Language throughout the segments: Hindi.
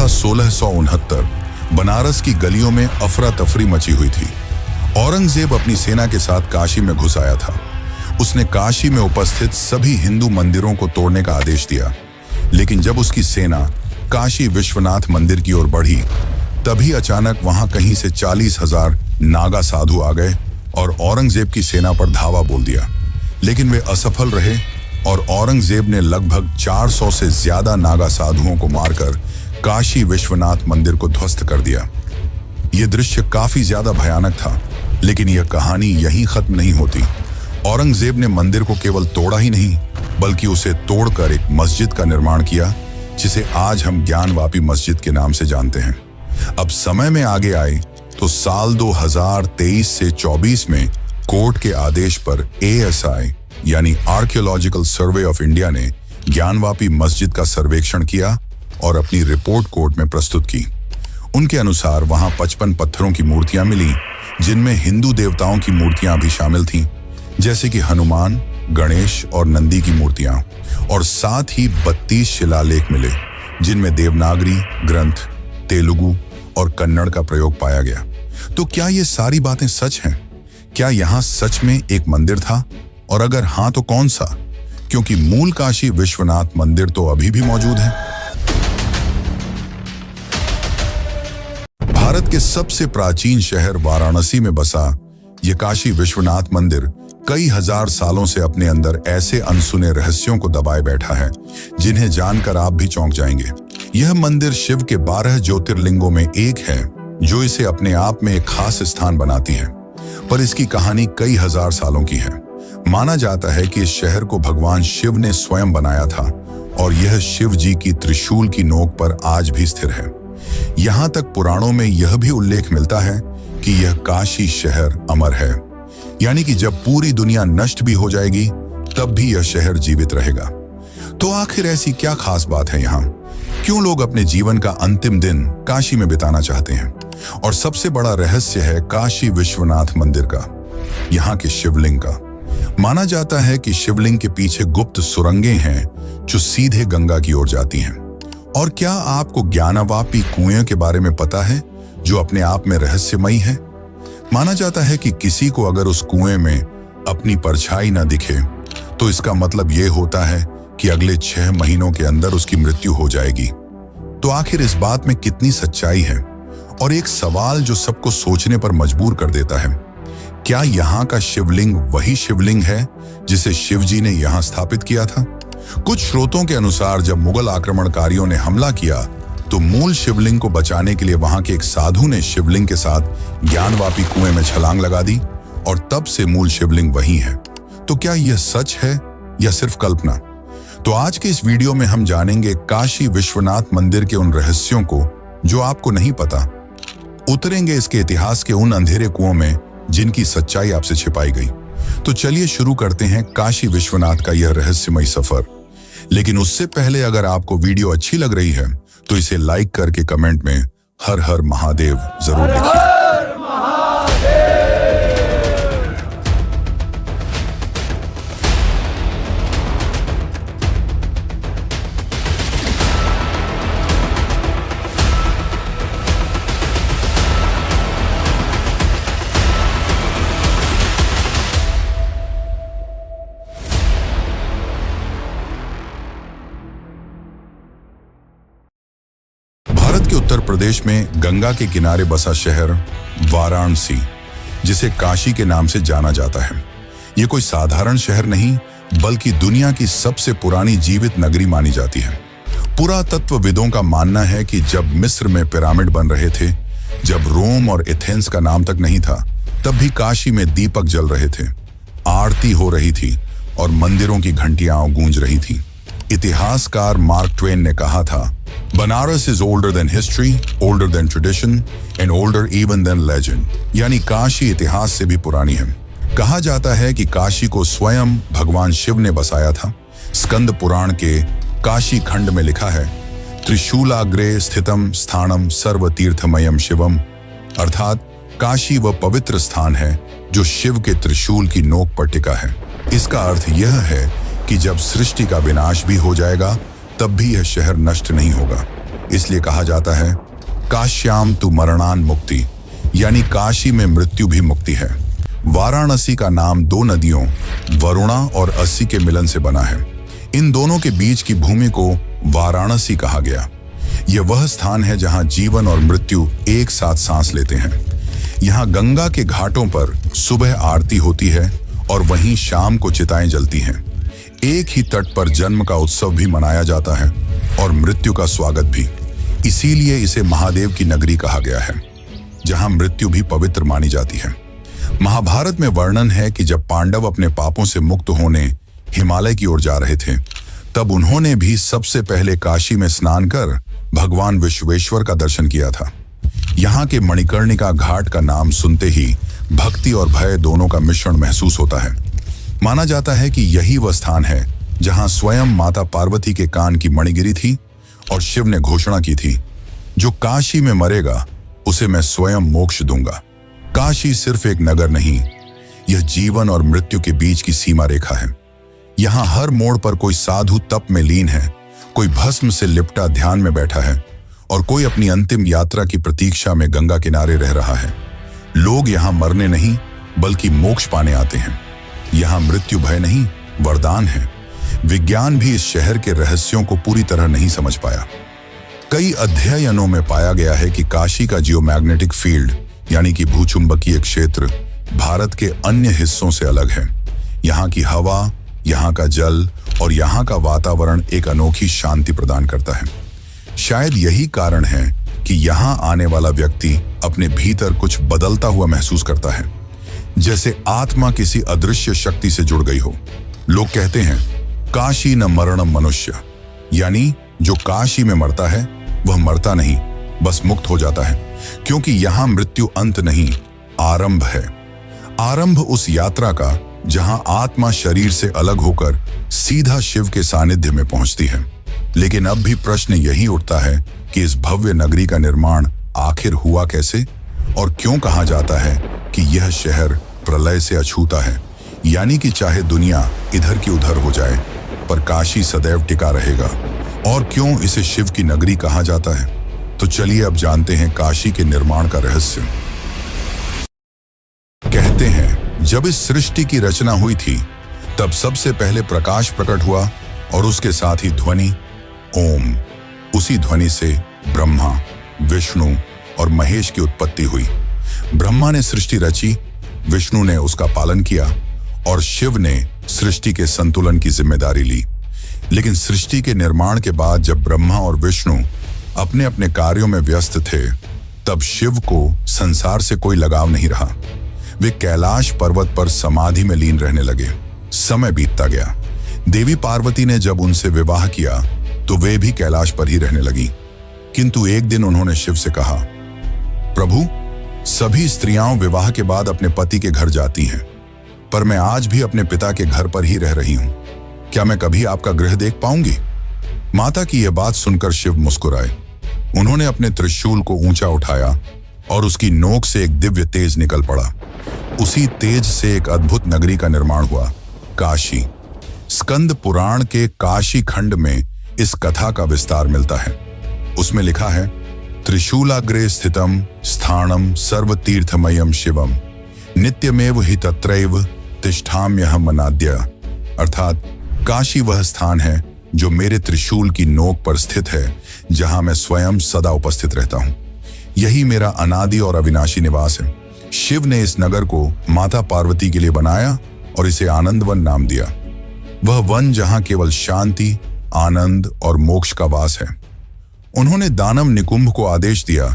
था 1669। बनारस की गलियों में अफरा तफरी मची हुई थी। औरंगजेब अपनी सेना के साथ काशी में घुस आया था। उसने काशी में उपस्थित सभी हिंदू मंदिरों को तोड़ने का आदेश दिया। लेकिन जब उसकी सेना काशी विश्वनाथ मंदिर की ओर बढ़ी, तभी अचानक वहां कहीं से 40,000 नागा साधु आ गए और औरंगजेब की सेना पर धावा बोल दिया। लेकिन वे असफल रहे और औरंगजेब ने लगभग 400 से ज्यादा नागा साधुओं को मारकर काशी विश्वनाथ मंदिर को ध्वस्त कर दिया। यह दृश्य काफी ज्यादा भयानक था, लेकिन यह कहानी यहीं खत्म नहीं होती। औरंगजेब ने मंदिर को केवल तोड़ा ही नहीं, बल्कि उसे तोड़कर एक मस्जिद का निर्माण किया, जिसे आज हम ज्ञानवापी मस्जिद के नाम से जानते हैं। अब समय में आगे आए तो साल 2023 से 24 में कोर्ट के आदेश पर ASI यानी आर्कियोलॉजिकल सर्वे ऑफ इंडिया ने ज्ञानवापी मस्जिद का सर्वेक्षण किया और अपनी रिपोर्ट कोर्ट में प्रस्तुत की। उनके अनुसार वहां 55 पत्थरों की मूर्तियां मिली, जिनमें हिंदू देवताओं की मूर्तियां भी शामिल थीं, जैसे कि हनुमान, गणेश और नंदी की मूर्तियां, और साथ ही 32 शिलालेख मिले, जिनमें देवनागरी ग्रंथ, तेलुगु और कन्नड़ का प्रयोग पाया गया। तो क्या ये सारी बातें सच हैं? क्या यहाँ सच में एक मंदिर था? और अगर हाँ तो कौन सा? क्योंकि मूल काशी विश्वनाथ मंदिर तो अभी भी मौजूद है। भारत के सबसे प्राचीन शहर वाराणसी में बसा यह काशी विश्वनाथ मंदिर कई हजार सालों से अपने अंदर ऐसे अनसुने रहस्यों को दबाए बैठा है, जिन्हें जानकर आप भी चौंक जाएंगे। यह मंदिर शिव के 12 ज्योतिर्लिंगों में एक है, जो इसे अपने आप में एक खास स्थान बनाती है। पर इसकी कहानी कई हजार सालों की है। माना जाता है कि इस शहर को भगवान शिव ने स्वयं बनाया था और यह शिव जी की त्रिशूल की नोक पर आज भी स्थिर है। यहाँ तक पुराणों में यह भी उल्लेख मिलता है कि यह काशी शहर अमर है, यानी कि जब पूरी दुनिया नष्ट भी हो जाएगी, तब भी यह शहर जीवित रहेगा। तो आखिर ऐसी क्या खास बात है यहाँ? क्यों लोग अपने जीवन का अंतिम दिन काशी में बिताना चाहते हैं? और सबसे बड़ा रहस्य है काशी विश्वनाथ मंदिर का, यहाँ के शिवलिंग का। माना जाता है कि शिवलिंग के पीछे गुप्त सुरंगें हैं जो सीधे गंगा की ओर जाती हैं। और क्या आपको ज्ञानवापी कुएं के बारे में पता है, जो अपने आप में रहस्यमयी है? माना जाता है कि किसी को अगर उस कुएं में अपनी परछाई न दिखे, तो इसका मतलब यह होता है कि अगले 6 महीनों के अंदर उसकी मृत्यु हो जाएगी। तो आखिर इस बात में कितनी सच्चाई है? और एक सवाल जो सबको सोचने पर मजबूर कर देता है, क्या यहाँ का शिवलिंग वही शिवलिंग है जिसे शिवजी ने यहाँ स्थापित किया था? कुछ स्रोतों के अनुसार जब मुगल आक्रमणकारियों ने हमला किया, तो मूल शिवलिंग को बचाने के लिए वहां के एक साधु ने शिवलिंग के साथ ज्ञानवापी कुएं में छलांग लगा दी और तब से मूल शिवलिंग वही है। तो क्या यह सच है या सिर्फ कल्पना? तो आज के इस वीडियो में हम जानेंगे काशी विश्वनाथ मंदिर के उन रहस्यों को जो आपको नहीं पता। उतरेंगे इसके इतिहास के उन अंधेरे कुओं में जिनकी सच्चाई आपसे छिपाई गई। तो चलिए शुरू करते हैं काशी विश्वनाथ का यह रहस्यमय सफर। लेकिन उससे पहले अगर आपको वीडियो अच्छी लग रही है, तो इसे लाइक करके कमेंट में हर हर महादेव जरूर लिखिए। भारत के उत्तर प्रदेश में गंगा के किनारे बसा शहर वाराणसी, जिसे काशी के नाम से जाना जाता है, ये कोई साधारण शहर नहीं, बल्कि दुनिया की सबसे पुरानी जीवित नगरी मानी जाती है। पुरातत्वविदों का मानना है कि जब मिस्र में पिरामिड बन रहे थे, जब रोम और एथेंस का नाम तक नहीं था, तब भी काशी में दीपक जल रहे थे, आरती हो रही थी और मंदिरों की घंटियां गूंज रही थी। इतिहासकार मार्क ट्वेन ने कहा था, Banaras is older than history, older than tradition and older even than legend. यानी काशी इतिहास से भी पुरानी है। कहा जाता है कि काशी को स्वयं भगवान शिव ने बसाया था। स्कंद पुराण के काशी खंड में लिखा है, त्रिशूलाग्रे स्थितम स्थानम सर्व तीर्थमयम शिवम, अर्थात काशी वह पवित्र स्थान है जो शिव के त्रिशूल की नोक पर टिका है। इसका अर्थ यह है कि जब सृष्टि का विनाश भी हो जाएगा, तब भी यह शहर नष्ट नहीं होगा। इसलिए कहा जाता है काश्याम तु मरणान मुक्ति, यानी काशी में मृत्यु भी मुक्ति है। वाराणसी का नाम दो नदियों वरुणा और अस्सी के मिलन से बना है। इन दोनों के बीच की भूमि को वाराणसी कहा गया। यह वह स्थान है जहां जीवन और मृत्यु एक साथ सांस लेते हैं। यहाँ गंगा के घाटों पर सुबह आरती होती है और वहीं शाम को चिताएं जलती हैं। एक ही तट पर जन्म का उत्सव भी मनाया जाता है और मृत्यु का स्वागत भी। इसीलिए इसे महादेव की नगरी कहा गया है, जहां मृत्यु भी पवित्र मानी जाती है। महाभारत में वर्णन है कि जब पांडव अपने पापों से मुक्त होने हिमालय की ओर जा रहे थे, तब उन्होंने भी सबसे पहले काशी में स्नान कर भगवान विश्वेश्वर का दर्शन किया था। यहाँ के मणिकर्णिका घाट का नाम सुनते ही भक्ति और भय दोनों का मिश्रण महसूस होता है। माना जाता है कि यही वह स्थान है जहां स्वयं माता पार्वती के कान की मणि गिरी थी और शिव ने घोषणा की थी, जो काशी में मरेगा उसे मैं स्वयं मोक्ष दूंगा। काशी सिर्फ एक नगर नहीं, यह जीवन और मृत्यु के बीच की सीमा रेखा है। यहाँ हर मोड़ पर कोई साधु तप में लीन है, कोई भस्म से लिपटा ध्यान में बैठा है और कोई अपनी अंतिम यात्रा की प्रतीक्षा में गंगा किनारे रह रहा है। लोग यहाँ मरने नहीं बल्कि मोक्ष पाने आते हैं। यहाँ मृत्यु भय नहीं, वरदान है। विज्ञान भी इस शहर के रहस्यों को पूरी तरह नहीं समझ पाया। कई अध्ययनों में पाया गया है कि काशी का जियोमैग्नेटिक फील्ड यानी कि भूचुंबकीय क्षेत्र भारत के अन्य हिस्सों से अलग है। यहाँ की हवा, यहाँ का जल और यहाँ का वातावरण एक अनोखी शांति प्रदान करता है। शायद यही कारण है कि यहाँ आने वाला व्यक्ति अपने भीतर कुछ बदलता हुआ महसूस करता है, जैसे आत्मा किसी अदृश्य शक्ति से जुड़ गई हो। लोग कहते हैं काशी न मरणम मनुष्य, यानी जो काशी में मरता है वह मरता नहीं, बस मुक्त हो जाता है, क्योंकि यहाँ मृत्यु अंत नहीं, आरंभ है। आरंभ उस यात्रा का जहां आत्मा शरीर से अलग होकर सीधा शिव के सानिध्य में पहुंचती है। लेकिन अब भी प्रश्न यही उठता है कि इस भव्य नगरी का निर्माण आखिर हुआ कैसे, और क्यों कहा जाता है कि यह शहर प्रलय से अछूता है, यानी कि चाहे दुनिया इधर की उधर हो जाए पर काशी सदैव टिका रहेगा। और क्यों इसे शिव की नगरी कहा जाता है, तो चलिए अब जानते हैं काशी के निर्माण का रहस्य। कहते हैं जब इस सृष्टि की रचना हुई थी तब सबसे पहले प्रकाश प्रकट हुआ और उसके साथ ही ध्वनि ओम। उसी ध्वनि से ब्रह्मा, विष्णु और महेश की उत्पत्ति हुई। ब्रह्मा ने सृष्टि रची, विष्णु ने उसका पालन किया और शिव ने सृष्टि के संतुलन की जिम्मेदारी ली। लेकिन सृष्टि के निर्माण के बाद जब ब्रह्मा और विष्णु अपने अपने कार्यों में व्यस्त थे, तब शिव को संसार से कोई लगाव नहीं रहा। वे कैलाश पर्वत पर समाधि में लीन रहने लगे। समय बीतता गया। देवी पार्वती ने जब उनसे विवाह किया तो वे भी कैलाश पर ही रहने लगी। किंतु एक दिन उन्होंने शिव से कहा, प्रभु, सभी स्त्रियां विवाह के बाद अपने पति के घर जाती हैं, पर मैं आज भी अपने पिता के घर पर ही रह रही हूं। क्या मैं कभी आपका गृह देख पाऊंगी? माता की यह बात सुनकर शिव मुस्कुराए। उन्होंने अपने त्रिशूल को ऊंचा उठाया और उसकी नोक से एक दिव्य तेज निकल पड़ा। उसी तेज से एक अद्भुत नगरी का निर्माण हुआ, काशी। स्कंद पुराण के काशी खंड में इस कथा का विस्तार मिलता है। उसमें लिखा है, त्रिशूलाग्रे स्थितम स्थानम सर्वतीर्थमयम शिवम नित्यमेव हि तत्रैव तिष्ठाम्यहम अनाद्य। अर्थात काशी वह स्थान है जो मेरे त्रिशूल की नोक पर स्थित है, जहां मैं स्वयं सदा उपस्थित रहता हूं। यही मेरा अनादि और अविनाशी निवास है। शिव ने इस नगर को माता पार्वती के लिए बनाया और इसे आनंदवन नाम दिया। वह वन जहां केवल शांति, आनंद और मोक्ष का वास है। उन्होंने दानव निकुंभ को आदेश दिया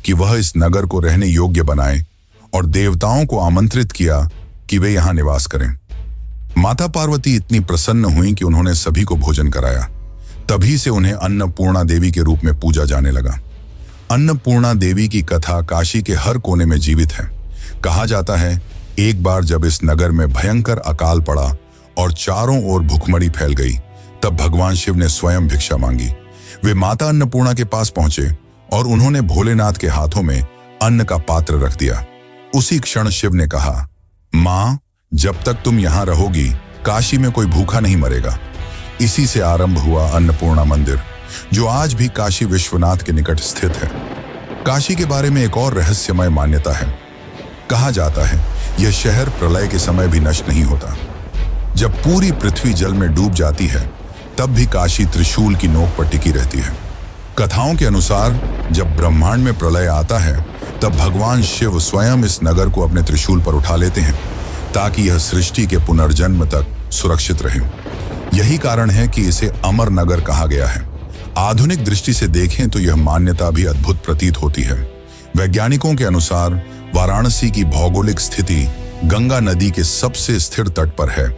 कि वह इस नगर को रहने योग्य बनाए और देवताओं को आमंत्रित किया कि वे यहां निवास करें। माता पार्वती इतनी प्रसन्न हुई कि उन्होंने सभी को भोजन कराया। तभी से उन्हें अन्नपूर्णा देवी के रूप में पूजा जाने लगा। अन्नपूर्णा देवी की कथा काशी के हर कोने में जीवित है। कहा जाता है, एक बार जब इस नगर में भयंकर अकाल पड़ा और चारों ओर भुखमरी फैल गई, तब भगवान शिव ने स्वयं भिक्षा मांगी। वे माता अन्नपूर्णा के पास पहुंचे और उन्होंने भोलेनाथ के हाथों में अन्न का पात्र रख दिया। उसी क्षण शिव ने कहा, मां, जब तक तुम यहां रहोगी काशी में कोई भूखा नहीं मरेगा। इसी से आरंभ हुआ अन्नपूर्णा मंदिर, जो आज भी काशी विश्वनाथ के निकट स्थित है। काशी के बारे में एक और रहस्यमय मान्यता है। कहा जाता है यह शहर प्रलय के समय भी नष्ट नहीं होता। जब पूरी पृथ्वी जल में डूब जाती है तब भी काशी त्रिशूल की नोक पर टिकी रहती है। कथाओं के अनुसार जब ब्रह्मांड में प्रलय आता है तब भगवान शिव स्वयं इस नगर को अपने त्रिशूल पर उठा लेते हैं ताकि यह सृष्टि के पुनर्जन्म तक सुरक्षित रहे। यही कारण है कि इसे अमर नगर कहा गया है। आधुनिक दृष्टि से देखें तो यह मान्यता भी अद्भुत प्रतीत होती है। वैज्ञानिकों के अनुसार वाराणसी की भौगोलिक स्थिति गंगा नदी के सबसे स्थिर तट पर है,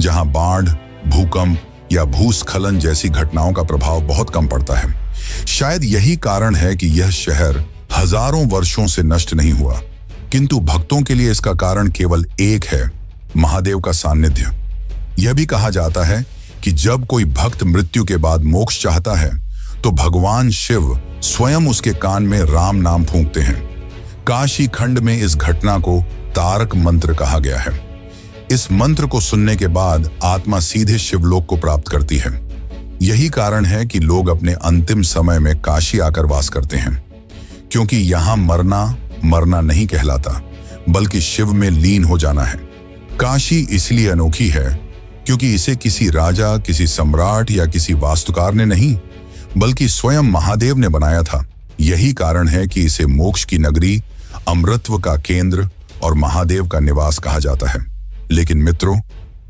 जहां बाढ़, भूकंप या भूस्खलन जैसी घटनाओं का प्रभाव बहुत कम पड़ता है। शायद यही कारण है कि यह शहर हजारों वर्षों से नष्ट नहीं हुआ, किंतु भक्तों के लिए इसका कारण केवल एक है, महादेव का सान्निध्य। यह भी कहा जाता है कि जब कोई भक्त मृत्यु के बाद मोक्ष चाहता है तो भगवान शिव स्वयं उसके कान में राम नाम फूंकते हैं। काशी खंड में इस घटना को तारक मंत्र कहा गया है। इस मंत्र को सुनने के बाद आत्मा सीधे शिवलोक को प्राप्त करती है। यही कारण है कि लोग अपने अंतिम समय में काशी आकर वास करते हैं, क्योंकि यहां मरना नहीं कहलाता, बल्कि शिव में लीन हो जाना है। काशी इसलिए अनोखी है क्योंकि इसे किसी राजा, किसी सम्राट या किसी वास्तुकार ने नहीं, बल्कि स्वयं महादेव ने बनाया था। यही कारण है कि इसे मोक्ष की नगरी, अमृतत्व का केंद्र और महादेव का निवास कहा जाता है। लेकिन मित्रों,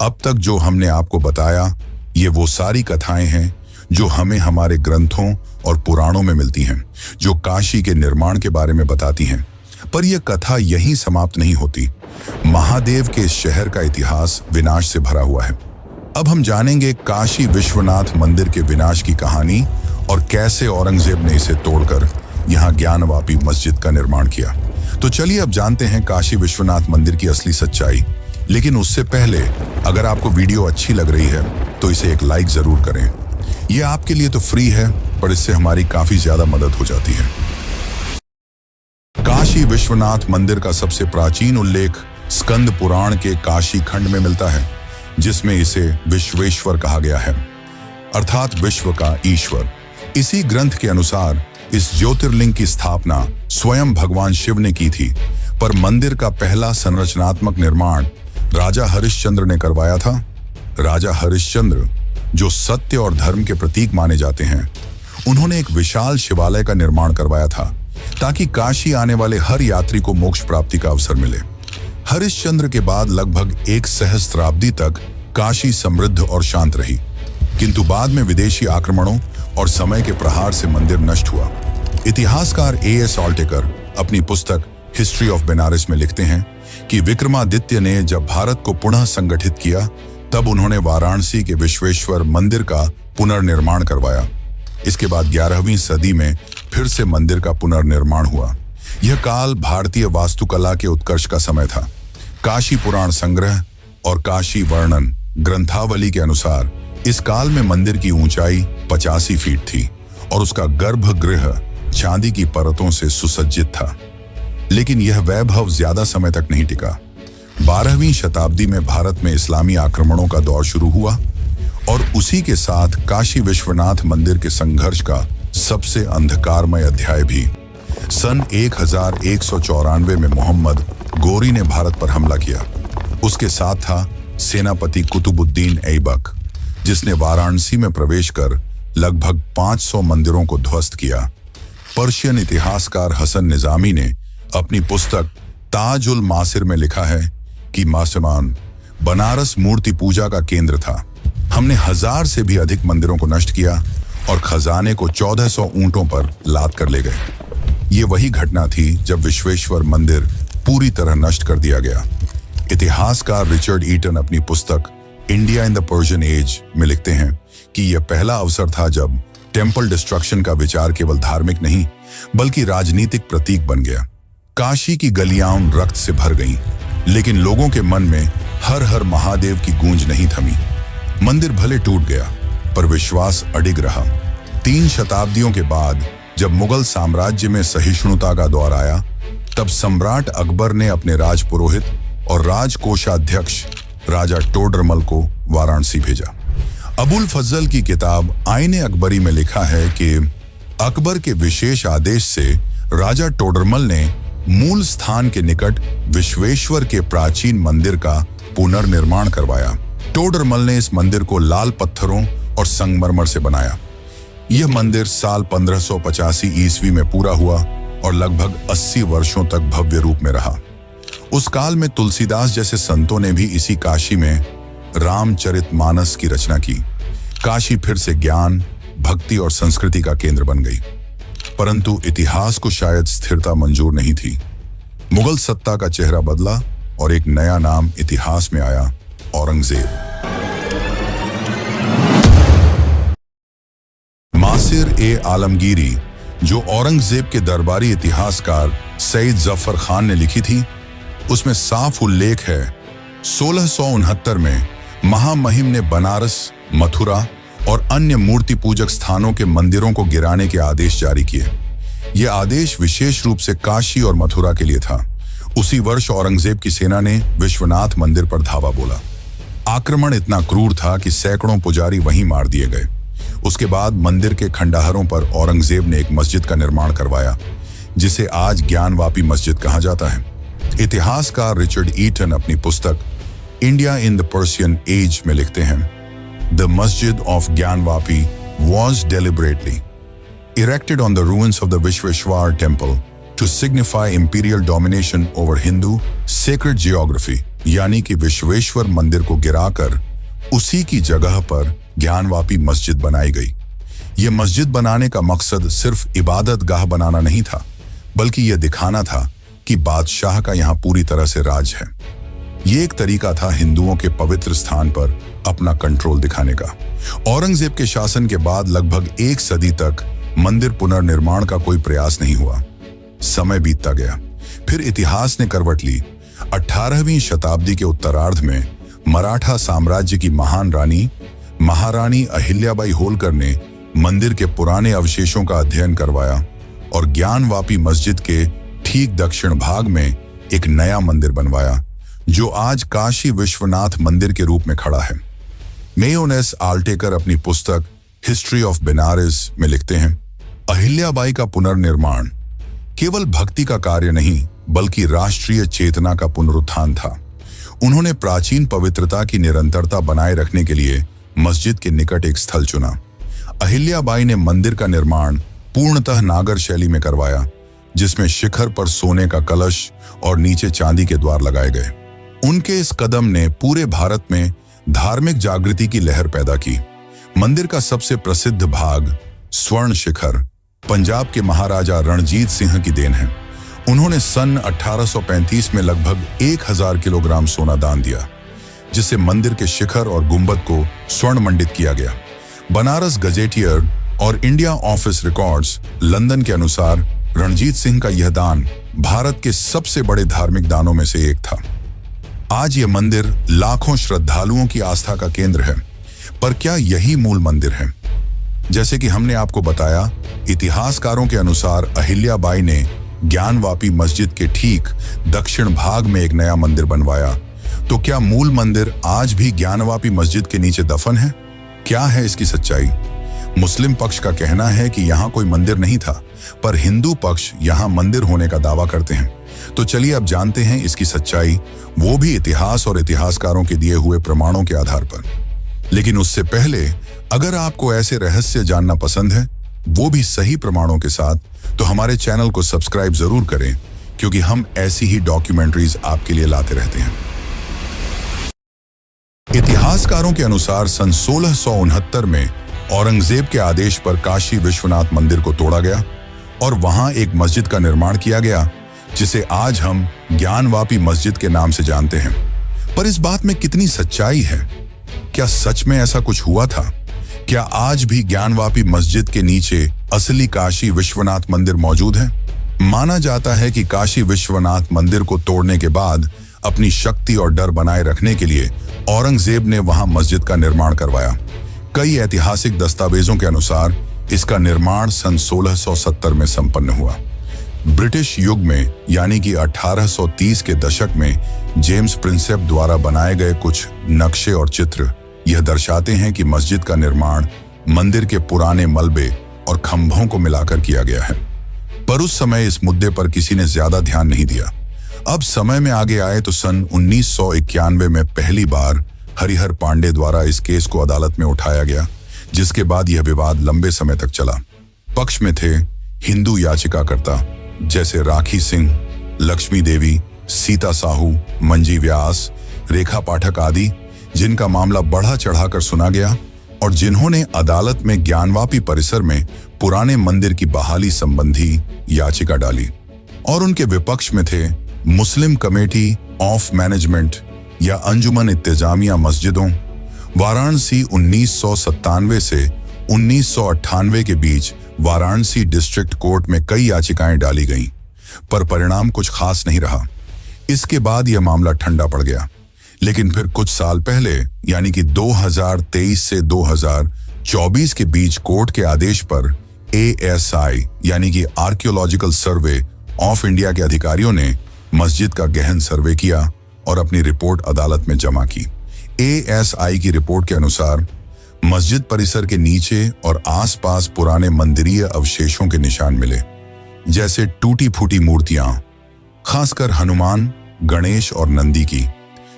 अब तक जो हमने आपको बताया ये वो सारी कथाएं हैं जो हमें हमारे ग्रंथों और पुराणों में मिलती हैं, जो काशी के निर्माण के बारे में बताती हैं। पर यह कथा यहीं समाप्त नहीं होती। महादेव के इस शहर का इतिहास विनाश से भरा हुआ है। अब हम जानेंगे काशी विश्वनाथ मंदिर के विनाश की कहानी और कैसे औरंगजेब ने इसे तोड़कर यहाँ ज्ञानवापी मस्जिद का निर्माण किया। तो चलिए अब जानते हैं काशी विश्वनाथ मंदिर की असली सच्चाई। लेकिन उससे पहले अगर आपको वीडियो अच्छी लग रही है तो इसे एक लाइक जरूर करें। यह आपके लिए तो फ्री है, पर इससे हमारी काफी ज्यादा मदद हो जाती है। काशी विश्वनाथ मंदिर का सबसे प्राचीन उल्लेख स्कंद पुराण के काशी खंड में मिलता है, जिसमें इसे विश्वेश्वर कहा गया है, अर्थात विश्व का ईश्वर। इसी ग्रंथ के अनुसार इस ज्योतिर्लिंग की स्थापना स्वयं भगवान शिव ने की थी, पर मंदिर का पहला संरचनात्मक निर्माण राजा हरिश्चंद्र ने करवाया था। राजा हरिश्चंद्र, जो सत्य और धर्म के प्रतीक माने जाते हैं, उन्होंने एक विशाल शिवालय का निर्माण करवाया था ताकि काशी आने वाले हर यात्री को मोक्ष प्राप्ति का अवसर मिले। हरिश्चंद्र के बाद लगभग एक सहस्त्राब्दी तक काशी समृद्ध और शांत रही, किंतु बाद में विदेशी आक्रमणों और समय के प्रहार से मंदिर नष्ट हुआ। इतिहासकार A.S. ऑल्टेकर अपनी पुस्तक हिस्ट्री ऑफ बनारस में लिखते हैं कि विक्रमादित्य ने जब भारत को पुनः संगठित किया तब उन्होंने वाराणसी के विश्वेश्वर मंदिर का पुनर्निर्माण करवाया। इसके बाद 11वीं सदी में फिर से मंदिर का पुनर्निर्माण हुआ। यह काल भारतीय वास्तुकला के उत्कर्ष का समय था। काशी पुराण संग्रह और काशी वर्णन ग्रंथावली के अनुसार इस काल में मंदिर की ऊंचाई 85 फीट थी और उसका गर्भगृह चांदी की परतों से सुसज्जित था। लेकिन यह वैभव ज्यादा समय तक नहीं टिका। 12वीं शताब्दी में भारत में इस्लामी आक्रमणों का दौर शुरू हुआ और उसी के साथ काशी विश्वनाथ मंदिर के संघर्ष का सबसे अंधकारमय अध्याय भी। सन 1194 में मोहम्मद गोरी ने भारत पर हमला किया। उसके साथ था सेनापति कुतुबुद्दीन ऐबक, जिसने वाराणसी में प्रवेश कर लगभग 500 मंदिरों को ध्वस्त किया। पर्शियन इतिहासकार हसन निजामी ने अपनी पुस्तक ताज उल मासिर में लिखा है कि मुसलमान बनारस मूर्ति पूजा का केंद्र था। हमने 1000 से भी अधिक मंदिरों को नष्ट किया और खजाने को 1400 ऊंटों पर लाद कर ले गए। ये वही घटना थी जब विश्वेश्वर मंदिर पूरी तरह नष्ट कर दिया गया। इतिहासकार रिचर्ड ईटन अपनी पुस्तक India in the Persian age में लिखते हैं कि यह पहला अवसर था जब टेम्पल डिस्ट्रक्शन का विचार केवल धार्मिक नहीं बल्कि राजनीतिक प्रतीक बन गया। काशी की गलियां रक्त से भर गईं, लेकिन लोगों के मन में हर हर महादेव की गूंज नहीं थमी। मंदिर भले टूट गया, पर विश्वास अडिग रहा। 3 शताब्दियों के बाद जब मुगल साम्राज्य में सहिष्णुता का दौर आया, तब सम्राट अकबर ने अपने राजपुरोहित और राजकोषाध्यक्ष राजा टोडरमल को वाराणसी भेजा। अबुल फजल की किताब आईने अकबरी में लिखा है कि अकबर के विशेष आदेश से राजा टोडरमल ने मूल स्थान के निकट विश्वेश्वर के प्राचीन मंदिर का पुनर्निर्माण करवाया। टोडरमल ने इस मंदिर को लाल पत्थरों और संगमरमर से बनाया। यह मंदिर साल 1585 ईस्वी में पूरा हुआ और लगभग 80 वर्षों तक भव्य रूप में रहा। उस काल में तुलसीदास जैसे संतों ने भी इसी काशी में रामचरितमानस की रचना की। काशी फिर से ज्ञान, भक्ति और संस्कृति का केंद्र बन गई। परंतु इतिहास को शायद स्थिरता मंजूर नहीं थी। मुगल सत्ता का चेहरा बदला और एक नया नाम इतिहास में आया, औरंगजेब। मासिर ए आलमगीरी, जो औरंगजेब के दरबारी इतिहासकार सईद जफर खान ने लिखी थी, उसमें साफ उल्लेख है 1669 में महामहिम ने बनारस, मथुरा और अन्य मूर्ति पूजक स्थानों के मंदिरों को गिराने के आदेश जारी किए। यह आदेश विशेष रूप से काशी और मथुरा के लिए था। उसी वर्ष औरंगजेब की सेना ने विश्वनाथ मंदिर पर धावा बोला। आक्रमण इतना क्रूर था कि सैकड़ों पुजारी वहीं मार दिए गए। उसके बाद मंदिर के खंडहरों पर औरंगजेब ने एक मस्जिद का निर्माण करवाया, जिसे आज ज्ञानवापी मस्जिद कहा जाता है। इतिहासकार रिचर्ड ईटन अपनी पुस्तक India in the Persian age में लिखते हैं, the masjid of Gyanvapi was deliberately erected on the ruins of the Vishweshwar temple to signify imperial domination over Hindu sacred geography, यानी कि विश्वेश्वर मंदिर को गिराकर उसी की जगह पर ज्ञानवापी मस्जिद बनाई गई। यह मस्जिद बनाने का मकसद सिर्फ इबादत गाह बनाना नहीं था, बल्कि यह दिखाना था कि बादशाह का यहाँ पूरी तरह से राज है। ये एक तरीका था हिंदुओं के पवित्र स्थान पर अपना कंट्रोल दिखाने का। औरंगजेब के शासन के बाद लगभग एक सदी तक मंदिर पुनर्निर्माण का कोई प्रयास नहीं हुआ। समय बीतता गया, फिर इतिहास ने करवट ली। 18वीं शताब्दी के उत्तरार्ध में मराठा साम्राज्य की महान रानी महारानी अहिल्याबाई होलकर ने मंदिर के पुराने अवशेषों का अध्ययन करवाया और ज्ञानवापी मस्जिद के ठीक दक्षिण भाग में एक नया मंदिर बनवाया, जो आज काशी विश्वनाथ मंदिर के रूप में खड़ा है। मेयोनेस आल्टेकर अपनी पुस्तक हिस्ट्री ऑफ बनारस में लिखते हैं, अहिल्याबाई का पुनर्निर्माण केवल भक्ति का कार्य नहीं, बल्कि राष्ट्रीय चेतना का पुनरुत्थान था। उन्होंने प्राचीन पवित्रता की निरंतरता बनाए रखने के लिए मस्जिद के निकट एक स्थल चुना। अहिल्याबाई ने मंदिर का निर्माण पूर्णतः नागर शैली में करवाया, जिसमें शिखर पर सोने का कलश और नीचे चांदी के द्वार लगाए गए। उनके इस कदम ने पूरे भारत में धार्मिक जागृति की लहर पैदा की। मंदिर का सबसे प्रसिद्ध भाग स्वर्ण शिखर पंजाब के महाराजा रणजीत सिंह की देन है। उन्होंने सन 1835 में लगभग 1000 किलोग्राम सोना दान दिया, जिससे मंदिर के शिखर और गुंबद को स्वर्ण मंडित किया गया। बनारस गजेटियर और इंडिया ऑफिस रिकॉर्ड्स लंदन के अनुसार रणजीत सिंह का यह दान भारत के सबसे बड़े धार्मिक दानों में से एक था। आज यह मंदिर लाखों श्रद्धालुओं की आस्था का केंद्र है। पर क्या यही मूल मंदिर है? जैसे कि हमने आपको बताया, इतिहासकारों के अनुसार अहिल्याबाई ने ज्ञानवापी मस्जिद के ठीक दक्षिण भाग में एक नया मंदिर बनवाया। तो क्या मूल मंदिर आज भी ज्ञानवापी मस्जिद के नीचे दफन है? क्या है इसकी सच्चाई? मुस्लिम पक्ष का कहना है कि यहाँ कोई मंदिर नहीं था, पर हिंदू पक्ष यहाँ मंदिर होने का दावा करते हैं। तो चलिए अब जानते हैं इसकी सच्चाई, वो भी इतिहास और इतिहासकारों के दिए हुए प्रमाणों के आधार पर। लेकिन उससे पहले, अगर आपको ऐसे रहस्य जानना पसंद है, वो भी सही प्रमाणों के साथ, तो हमारे चैनल को सब्सक्राइब जरूर करें, क्योंकि हम ऐसी ही डॉक्यूमेंट्रीज आपके लिए लाते रहते हैं। इतिहासकारों के अनुसार सन 1669 में औरंगजेब के आदेश पर काशी विश्वनाथ मंदिर को तोड़ा गया और वहां एक मस्जिद का निर्माण किया गया, जिसे आज हम ज्ञानवापी मस्जिद के नाम से जानते हैं। पर इस बात में कितनी सच्चाई है? क्या सच में ऐसा कुछ हुआ था? क्या आज भी ज्ञानवापी मस्जिद के नीचे असली काशी विश्वनाथ मंदिर मौजूद है? माना जाता है कि काशी विश्वनाथ मंदिर को तोड़ने के बाद अपनी शक्ति और डर बनाए रखने के लिए औरंगजेब ने वहां मस्जिद का निर्माण करवाया। कई ऐतिहासिक दस्तावेजों के अनुसार इसका निर्माण सन 1670 में संपन्न हुआ। ब्रिटिश युग में यानी कि 1830 के दशक में जेम्स प्रिंसेप द्वारा बनाए गए कुछ नक्शे और चित्र यह दर्शाते हैं कि मस्जिद का निर्माण मंदिर के पुराने मलबे और खंभों को मिलाकर किया गया है। पर उस समय इस मुद्दे पर किसी ने ज्यादा ध्यान नहीं दिया। अब समय में आगे आए तो सन 1991 में पहली बार हरिहर पांडे द्वारा इस केस को अदालत में उठाया गया, जिसके बाद यह विवाद लंबे समय तक चला। पक्ष में थे हिंदू याचिकाकर्ता जैसे राखी सिंह, लक्ष्मी देवी, सीता साहू, मंजी व्यास, रेखा पाठक आदि, जिनका मामला बढ़ा चढ़ाकर सुना गया और जिन्होंने अदालत में ज्ञानवापी परिसर में पुराने मंदिर की बहाली संबंधी याचिका डाली। और उनके विपक्ष में थे मुस्लिम कमेटी ऑफ मैनेजमेंट या अंजुमन इत्तेजामिया मस्जिदों। वाराणसी 1997 से 1998 के बीच वाराणसी डिस्ट्रिक्ट कोर्ट में कई याचिकाएं डाली गईं, पर परिणाम कुछ खास नहीं रहा। इसके बाद यह मामला ठंडा पड़ गया। लेकिन फिर कुछ साल पहले यानी कि 2023 से 2024 के बीच कोर्ट के आदेश पर ASI यानी कि आर्कियोलॉजिकल सर्वे ऑफ इंडिया के अधिकारियों ने मस्जिद का गहन सर्वे किया और अपनी रिपोर्ट अदालत में जमा की। ASI की रिपोर्ट के अनुसार मस्जिद परिसर के नीचे और आसपास पुराने मंदिरीय अवशेषों के निशान मिले, जैसे टूटी फूटी मूर्तियां, खासकर हनुमान, गणेश और नंदी की,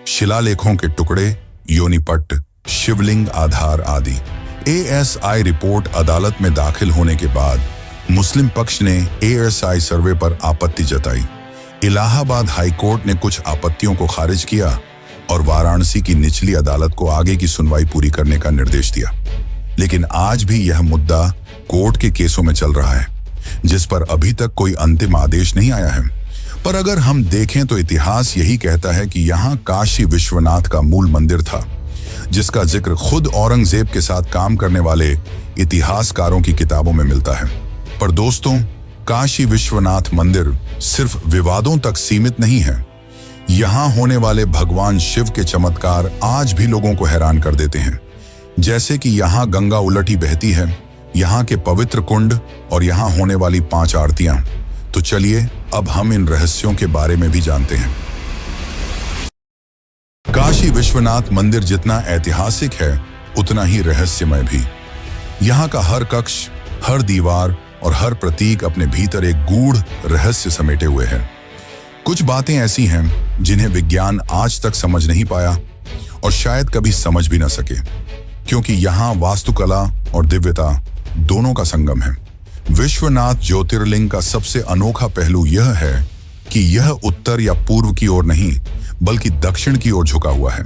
शिलालेखों के टुकड़े, योनिपट्ट, शिवलिंग आधार आदि। ASI रिपोर्ट अदालत में दाखिल होने के बाद मुस्लिम पक्ष ने ASI सर्वे पर आपत्ति जताई। इलाहाबाद हाई कोर्ट ने कुछ आपत्तियों को खारिज किया और वाराणसी की निचली अदालत को आगे की सुनवाई पूरी करने का निर्देश दिया। लेकिन आज भी यह मुद्दा कोर्ट के केसों में चल रहा है, जिस पर अभी तक कोई अंतिम आदेश नहीं आया है। पर अगर हम देखें तो इतिहास यही कहता है कि यहाँ काशी विश्वनाथ का मूल मंदिर था, जिसका जिक्र खुद औरंगजेब के साथ काम करने वाले इतिहासकारों की किताबों में मिलता है। पर दोस्तों, काशी विश्वनाथ मंदिर सिर्फ विवादों तक सीमित नहीं है। यहाँ होने वाले भगवान शिव के चमत्कार आज भी लोगों को हैरान कर देते हैं, जैसे कि यहाँ गंगा उलटी बहती है, यहाँ के पवित्र कुंड और यहाँ होने वाली 5 आरतियां। तो चलिए अब हम इन रहस्यों के बारे में भी जानते हैं। काशी विश्वनाथ मंदिर जितना ऐतिहासिक है, उतना ही रहस्यमय भी। यहाँ का हर कक्ष, हर दीवार और हर प्रतीक अपने भीतर एक गूढ़ रहस्य समेटे हुए है। कुछ बातें ऐसी हैं जिन्हें विज्ञान आज तक समझ नहीं पाया और शायद कभी समझ भी न सके, क्योंकि यहाँ वास्तुकला और दिव्यता दोनों का संगम है। विश्वनाथ ज्योतिर्लिंग का सबसे अनोखा पहलू यह है कि यह उत्तर या पूर्व की ओर नहीं, बल्कि दक्षिण की ओर झुका हुआ है।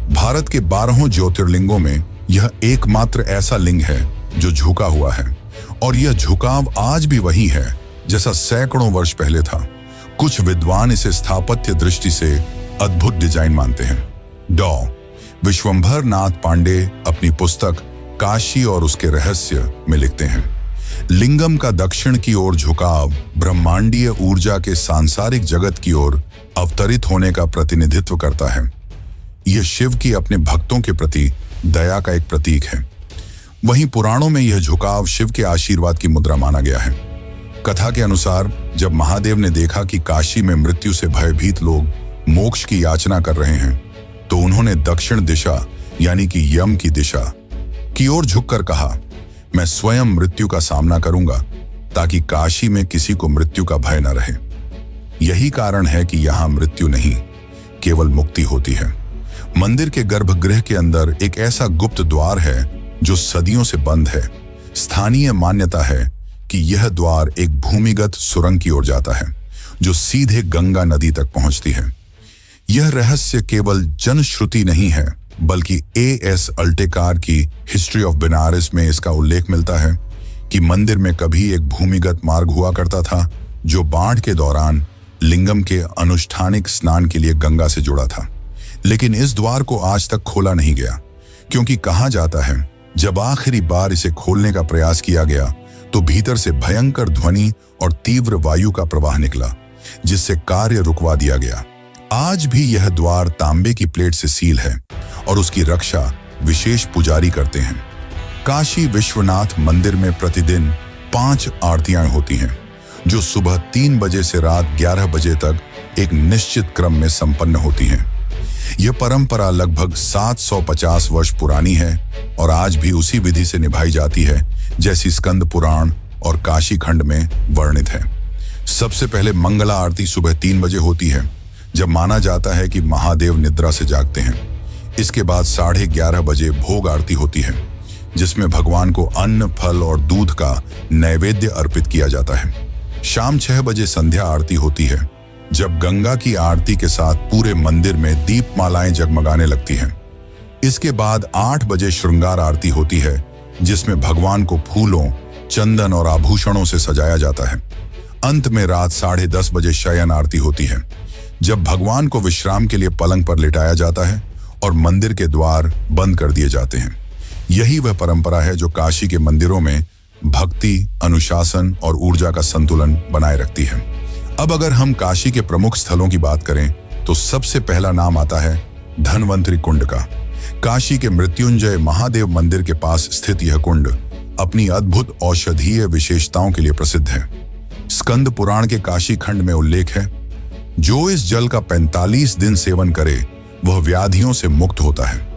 भारत के 12 ज्योतिर्लिंगों में यह एकमात्र ऐसा लिंग है जो झुका हुआ है, और यह झुकाव आज भी वही है जैसा सैकड़ों वर्ष पहले था। कुछ विद्वान इसे स्थापत्य दृष्टि से अद्भुत डिजाइन मानते हैं। डॉ विश्वंभर नाथ पांडे अपनी पुस्तक काशी और उसके रहस्य में लिखते हैं, लिंगम का दक्षिण की ओर झुकाव ब्रह्मांडीय ऊर्जा के सांसारिक जगत की ओर अवतरित होने का प्रतिनिधित्व करता है। यह शिव की अपने भक्तों के प्रति दया का एक प्रतीक है। वहीं पुराणों में यह झुकाव शिव के आशीर्वाद की मुद्रा माना गया है। कथा के अनुसार जब महादेव ने देखा कि काशी में मृत्यु से भयभीत लोग मोक्ष की याचना कर रहे हैं, तो उन्होंने दक्षिण दिशा यानी कि यम की दिशा की ओर झुककर कहा, मैं स्वयं मृत्यु का सामना करूंगा ताकि काशी में किसी को मृत्यु का भय न रहे। यही कारण है कि यहाँ मृत्यु नहीं, केवल मुक्ति होती है। मंदिर के गर्भगृह के अंदर एक ऐसा गुप्त द्वार है जो सदियों से बंद है। स्थानीय मान्यता है कि यह द्वार एक भूमिगत सुरंग की ओर जाता है जो सीधे गंगा नदी तक पहुंचती है। यह रहस्य केवल जनश्रुति नहीं है, बल्कि A.S. अल्टेकार की हिस्ट्री ऑफ बनारस में इसका उल्लेख मिलता है कि मंदिर में कभी एक भूमिगत मार्ग हुआ करता था जो बाढ़ के दौरान लिंगम के अनुष्ठानिक स्नान के लिए गंगा से जुड़ा था। लेकिन इस द्वार को आज तक खोला नहीं गया, क्योंकि कहा जाता है जब आखिरी बार इसे खोलने का प्रयास किया गया तो भीतर से भयंकर ध्वनि और तीव्र वायु का प्रवाह निकला, जिससे कार्य रुकवा दिया गया। आज भी यह द्वार तांबे की प्लेट से सील है और उसकी रक्षा विशेष पुजारी करते हैं। काशी विश्वनाथ मंदिर में प्रतिदिन 5 आरतियां होती हैं, जो सुबह 3 बजे से रात 11 बजे तक एक निश्चित क्रम में संपन्न होती हैं। यह परंपरा लगभग 750 वर्ष पुरानी है और आज भी उसी विधि से निभाई जाती है जैसी स्कंद पुराण और काशी खंड में वर्णित है। सबसे पहले मंगला आरती सुबह 3 बजे होती है, जब माना जाता है कि महादेव निद्रा से जागते हैं। इसके बाद 11:30 बजे भोग आरती होती है, जिसमें भगवान को अन्न, फल और दूध का नैवेद्य अर्पित किया जाता है। शाम 6 बजे संध्या आरती होती है, जब गंगा की आरती के साथ पूरे मंदिर में दीपमालाएं जगमगाने लगती हैं। इसके बाद 8 बजे श्रृंगार आरती होती है, जिसमें भगवान को फूलों, चंदन और आभूषणों से सजाया जाता है। अंत में रात 10:30 बजे शयन आरती होती है, जब भगवान को विश्राम के लिए पलंग पर लिटाया जाता है और मंदिर के द्वार बंद कर दिए जाते हैं। यही वह परंपरा है जो काशी के मंदिरों में भक्ति, अनुशासन और ऊर्जा का संतुलन बनाए रखती है। अब अगर हम काशी के प्रमुख स्थलों की बात करें तो सबसे पहला नाम आता है धन्वंतरी कुंड का। काशी के मृत्युंजय महादेव मंदिर के पास स्थित यह कुंड अपनी अद्भुत औषधीय विशेषताओं के लिए प्रसिद्ध है। स्कंद पुराण के काशी खंड में उल्लेख है, जो इस जल का 45 दिन सेवन करे वह व्याधियों से मुक्त होता है।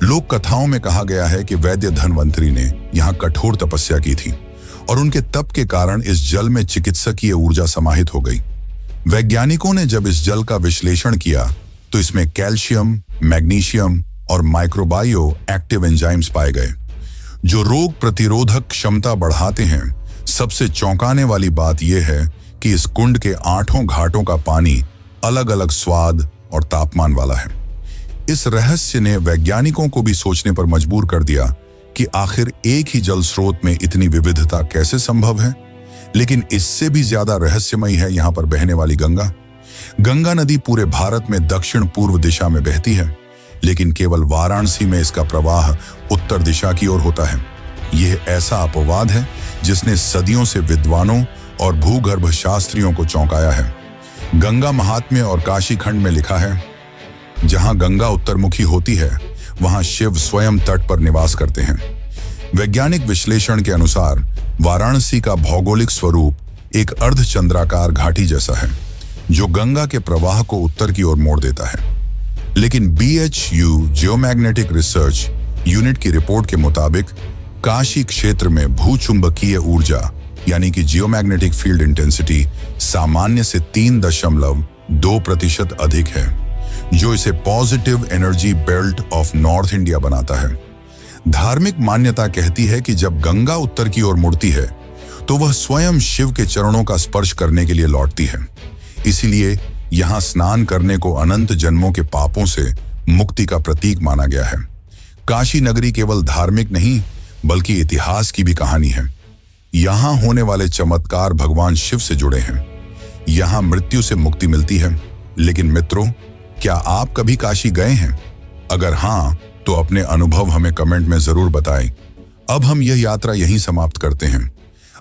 लोक कथाओं में कहा गया है कि वैद्य धन्वंतरी ने यहाँ कठोर तपस्या की थी और उनके तप के कारण इस जल में चिकित्सकीय ऊर्जा समाहित हो गई। वैज्ञानिकों ने जब इस जल का विश्लेषण किया तो इसमें कैल्शियम, मैग्नीशियम और माइक्रोबायो एक्टिव एंजाइम्स पाए गए, जो रोग प्रतिरोधक क्षमता बढ़ाते हैं। सबसे चौंकाने वाली बात यह है कि इस कुंड के 8 घाटों का पानी अलग अलग स्वाद और तापमान वाला है। इस रहस्य ने वैज्ञानिकों को भी सोचने पर मजबूर कर दिया कि आखिर एक ही जल स्रोत में इतनी विविधता कैसे संभव है। लेकिन इससे भी ज्यादा रहस्यमयी है यहाँ पर बहने वाली गंगा। गंगा नदी पूरे भारत में दक्षिण पूर्व दिशा में बहती है, लेकिन केवल वाराणसी में इसका प्रवाह उत्तर दिशा की ओर होता है। यह ऐसा अपवाद है जिसने सदियों से विद्वानों और भूगर्भ शास्त्रियों को चौंकाया है। गंगा महात्म्य और काशी खंड में लिखा है, जहां गंगा उत्तरमुखी होती है वहां शिव स्वयं तट पर निवास करते हैं। वैज्ञानिक विश्लेषण के अनुसार वाराणसी का भौगोलिक स्वरूप एक अर्धचंद्राकार घाटी जैसा है, जो गंगा के प्रवाह को उत्तर की ओर मोड़ देता है। लेकिन BHU जियोमैग्नेटिक रिसर्च यूनिट की रिपोर्ट के मुताबिक काशी क्षेत्र में भूचुंबकीय ऊर्जा यानी कि जियोमैग्नेटिक फील्ड इंटेंसिटी सामान्य से 3.2% अधिक है, जो इसे positive energy belt of north India बनाता है। धार्मिक मान्यता कहती है कि जब गंगा उत्तर की ओर मुड़ती है तो वह स्वयं शिव के चरणों का स्पर्श करने के लिए लौटती है। इसीलिए यहाँ स्नान करने को अनंत जन्मों के पापों से मुक्ति का प्रतीक माना गया है। काशी नगरी केवल धार्मिक नहीं बल्कि इतिहास की भी कहानी है। यहाँ होने वाले चमत्कार भगवान शिव से जुड़े हैं। यहाँ मृत्यु से मुक्ति मिलती है। लेकिन मित्रों, क्या आप कभी काशी गए हैं? अगर हाँ, तो अपने अनुभव हमें कमेंट में जरूर बताएं। अब हम यह यात्रा यहीं समाप्त करते हैं।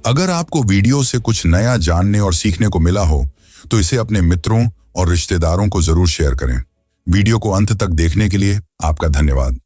अगर आपको वीडियो से कुछ नया जानने और सीखने को मिला हो तो इसे अपने मित्रों और रिश्तेदारों को जरूर शेयर करें। वीडियो को अंत तक देखने के लिए आपका धन्यवाद।